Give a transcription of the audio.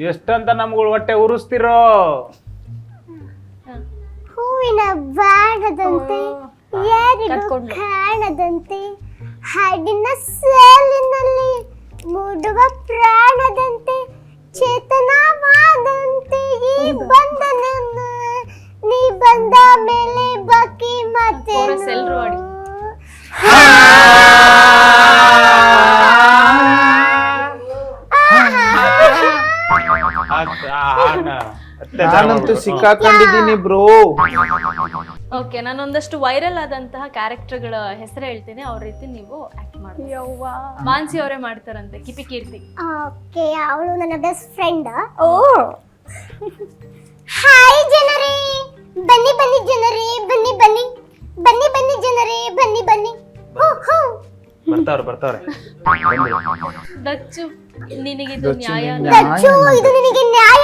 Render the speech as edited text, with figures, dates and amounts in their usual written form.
ಎಷ್ಟಂತ ನಮ್ಗಳು ಹೊಟ್ಟೆ ಉರಿಸ್ತಿರೋ. ಹೂವಿನ ಬಾಣದಂತೆ ಯಾರಿಗೂ ಕಾಣದಂತೆ ಹಾಡಿನ ಸಾಲಿನಲ್ಲಿ ಮೂಡುವ ಪ್ರಾಣದಂತೆ ಚೇತನವಾದಂತೆ ಈ ಬಂಧನನ್ನ ನೀ ಬಂದ ಮೇಲೆ ಬಾಕಿ ಮಾತೇನು. ನಾನಂತೂ ಸಿಕ್ಕಾಕೊಂಡಿದ್ದೀನಿ ಬ್ರೋ. ಓಕೆ, ನಾನೊಂದಷ್ಟು ವೈರಲ್ ಆದಂತಹ ಕ್ಯಾರೆಕ್ಟರ್ಗಳ ಹೆಸರು ಹೇಳ್ತೀನಿ, ಅವ್ರ ರೀತಿ ನೀವು ಆಕ್ಟ್ ಮಾಡಿ. ಮಾನ್ಸಿ ಅವರೇ ಮಾಡ್ತಾರಂತೆ, ಕಿಪಿ ಕೀರ್ತಿ. ಓಕೆ, ಅವಳು ನನ್ನ ಬೆಸ್ಟ್ ಫ್ರೆಂಡ್. ಓ ಹಾಯ್ ಜನರೇ, ಬನ್ನಿ ಬನ್ನಿ ಜನರೇ, ಬನ್ನಿ ಬನ್ನಿ ಬನ್ನಿ ಬನ್ನಿ ಜನರೇ, ಬನ್ನಿ ಬನ್ನಿ. ಬರ್ತಾವ್ರೆ ದಚ್ಚು, ನಿನಗಿದು ನ್ಯಾಯ? ದಚ್ಚು, ಇದು ನಿನಗೆ ನ್ಯಾಯ